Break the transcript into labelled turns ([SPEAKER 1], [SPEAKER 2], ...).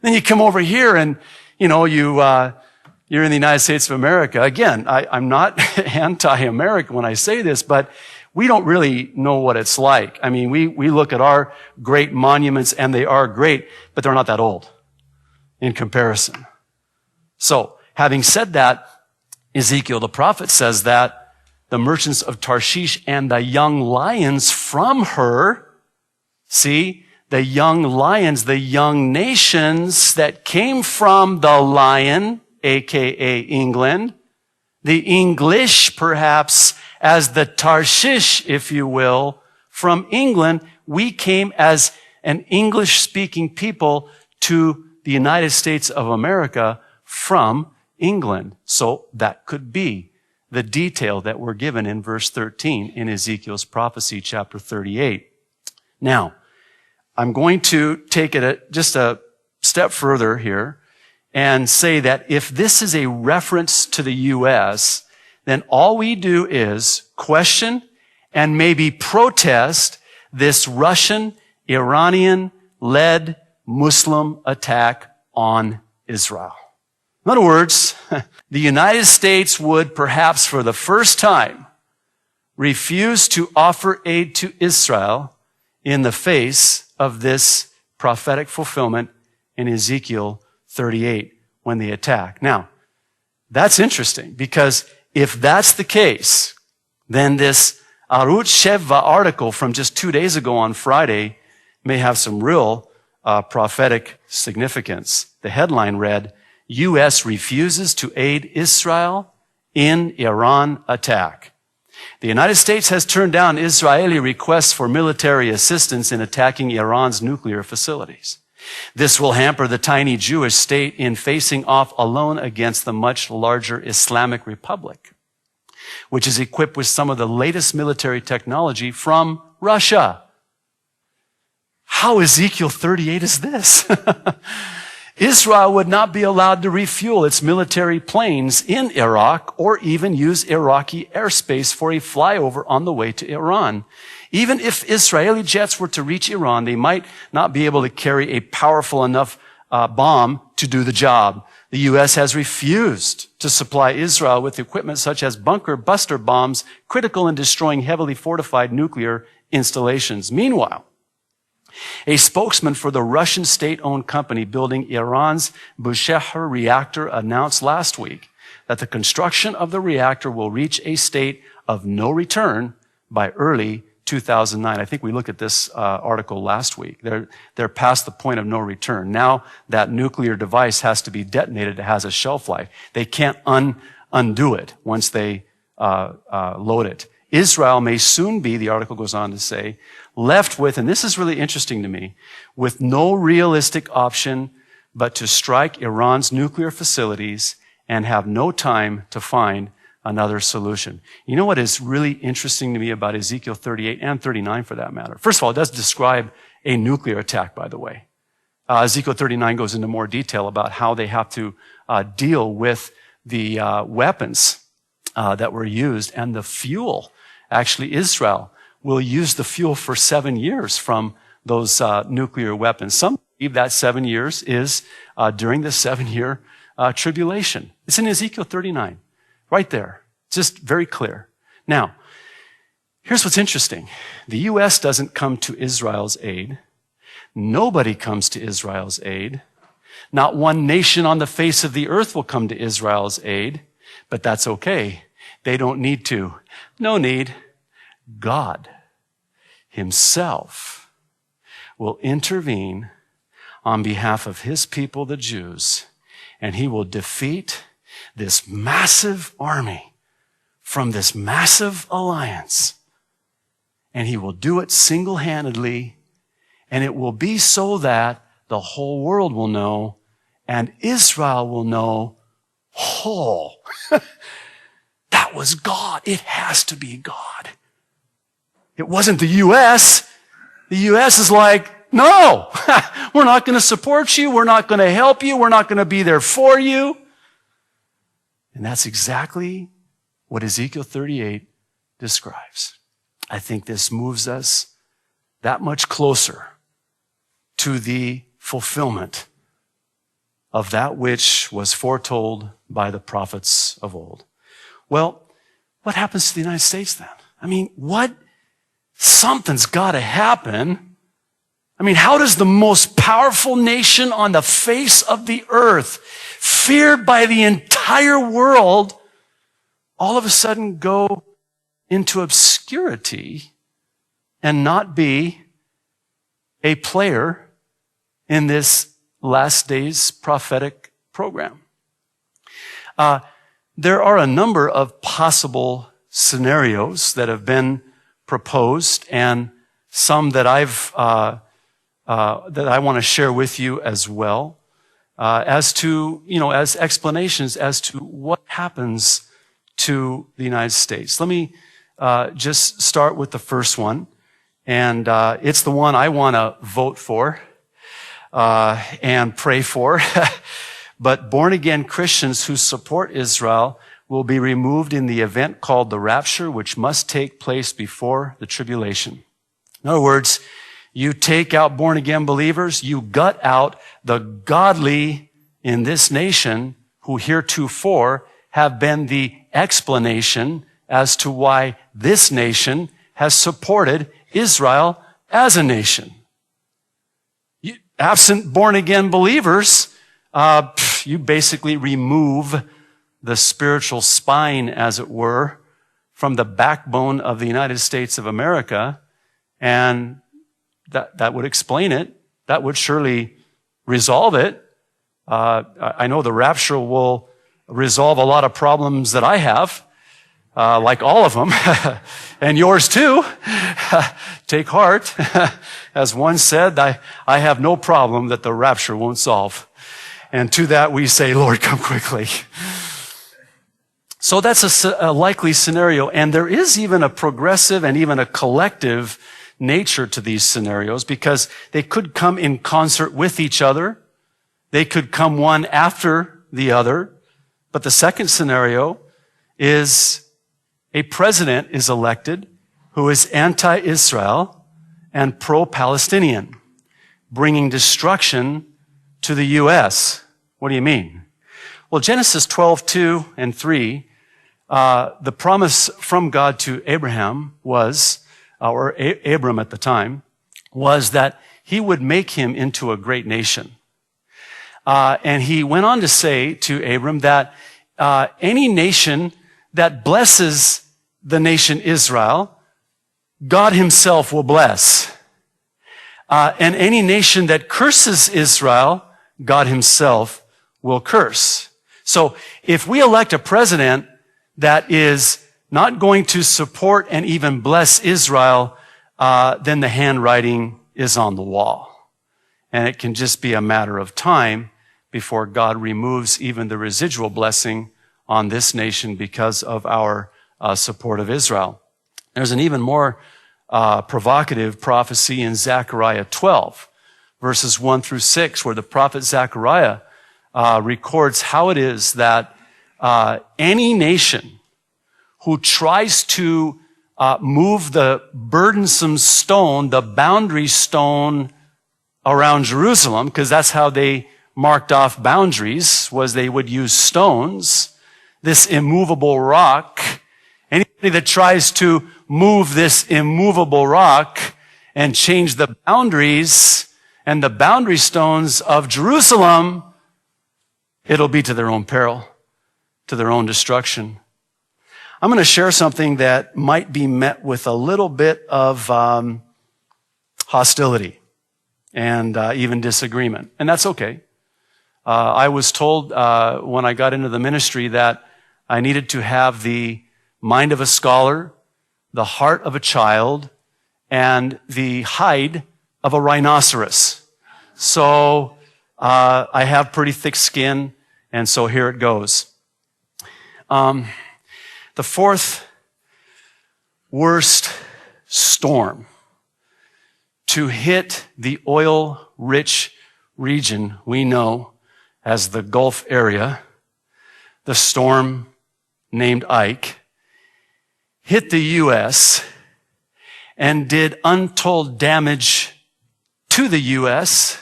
[SPEAKER 1] Then you come over here and, you're in the United States of America. Again, I'm not anti-American when I say this, but we don't really know what it's like. I mean, we look at our great monuments and they are great, but they're not that old in comparison. So, having said that, Ezekiel the prophet says that the merchants of Tarshish and the young lions from her, see, the young lions, the young nations that came from the lion, aka England, the English perhaps as the Tarshish, if you will, from England, we came as an English-speaking people to the United States of America from England. So that could be the detail that we're given in verse 13 in Ezekiel's prophecy, chapter 38. Now, I'm going to take it just a step further here and say that if this is a reference to the U.S., then all we do is question and maybe protest this Russian, Iranian-led Muslim attack on Israel. In other words, the United States would perhaps for the first time refuse to offer aid to Israel in the face of this prophetic fulfillment in Ezekiel 38 when they attack. Now, that's interesting because if that's the case, then this Arut Sheva article from just 2 days ago on Friday may have some real prophetic significance. The headline read, U.S. refuses to aid Israel in Iran attack. The United States has turned down Israeli requests for military assistance in attacking Iran's nuclear facilities. This will hamper the tiny Jewish state in facing off alone against the much larger Islamic Republic, which is equipped with some of the latest military technology from Russia. How Ezekiel 38 is this? Israel would not be allowed to refuel its military planes in Iraq or even use Iraqi airspace for a flyover on the way to Iran. Even if Israeli jets were to reach Iran, they might not be able to carry a powerful enough bomb to do the job. The U.S. has refused to supply Israel with equipment such as bunker buster bombs, critical in destroying heavily fortified nuclear installations. Meanwhile, a spokesman for the Russian state-owned company building Iran's Bushehr reactor announced last week that the construction of the reactor will reach a state of no return by early 2009. I think we looked at this article last week. They're past the point of no return. Now that nuclear device has to be detonated. It has a shelf life. They can't undo it once they load it. Israel may soon be, the article goes on to say, left with, and this is really interesting to me, with no realistic option but to strike Iran's nuclear facilities and have no time to find another solution. You know what is really interesting to me about Ezekiel 38 and 39 for that matter? First of all, it does describe a nuclear attack, by the way. Ezekiel 39 goes into more detail about how they have to deal with the weapons that were used and the fuel. Actually, Israel will use the fuel for 7 years from those nuclear weapons. Some believe that 7 years is during the 7-year tribulation. It's in Ezekiel 39, right there. Just very clear. Now, here's what's interesting. The U.S. doesn't come to Israel's aid. Nobody comes to Israel's aid. Not one nation on the face of the earth will come to Israel's aid, but that's okay. They don't need to. No need. God himself will intervene on behalf of his people, the Jews, and he will defeat this massive army from this massive alliance. And he will do it single-handedly, and it will be so that the whole world will know, and Israel will know, oh, that was God. It has to be God. It wasn't the U.S. The U.S. is like, no, we're not going to support you. We're not going to help you. We're not going to be there for you. And that's exactly what Ezekiel 38 describes. I think this moves us that much closer to the fulfillment of that which was foretold by the prophets of old. Well, what happens to the United States then? I mean, something's got to happen. I mean, how does the most powerful nation on the face of the earth, feared by the entire world, all of a sudden go into obscurity and not be a player in this last days prophetic program? There are a number of possible scenarios that have been proposed, and some that that I want to share with you as well, as to, as explanations as to what happens to the United States. Let me just start with the first one, and it's the one I want to vote for and pray for. But born-again Christians who support Israel will be removed in the event called the Rapture, which must take place before the tribulation. In other words, you take out born-again believers, you gut out the godly in this nation who heretofore have been the explanation as to why this nation has supported Israel as a nation. Absent born-again believers, you basically remove the spiritual spine, as it were, from the backbone of the United States of America, and that would explain it. That would surely resolve it. I know the rapture will resolve a lot of problems that I have, like all of them, and yours too. Take heart. As one said, I have no problem that the rapture won't solve. And to that we say, Lord, come quickly. So that's a likely scenario. And there is even a progressive and even a collective nature to these scenarios, because they could come in concert with each other. They could come one after the other. But the second scenario is a president is elected who is anti-Israel and pro-Palestinian, bringing destruction to the U.S. What do you mean? Well, Genesis 12:2 and 3, the promise from God to Abraham was, or Abram at the time, was that he would make him into a great nation. And he went on to say to Abram that any nation that blesses the nation Israel, God himself will bless. And any nation that curses Israel, God himself will curse. So if we elect a president that is not going to support and even bless Israel, then the handwriting is on the wall. And it can just be a matter of time before God removes even the residual blessing on this nation because of our support of Israel. There's an even more provocative prophecy in Zechariah 12, verses 1 through 6, where the prophet Zechariah records how it is that any nation who tries to move the burdensome stone, the boundary stone around Jerusalem, because that's how they marked off boundaries, was they would use stones, this immovable rock. Anybody that tries to move this immovable rock and change the boundaries and the boundary stones of Jerusalem, it'll be to their own peril, to their own destruction. I'm going to share something that might be met with a little bit of hostility and even disagreement, and that's okay. I was told when I got into the ministry that I needed to have the mind of a scholar, the heart of a child, and the hide of a rhinoceros. So I have pretty thick skin, and so here it goes. The fourth worst storm to hit the oil-rich region we know as the Gulf area, the storm named Ike, hit the U.S. and did untold damage to the U.S.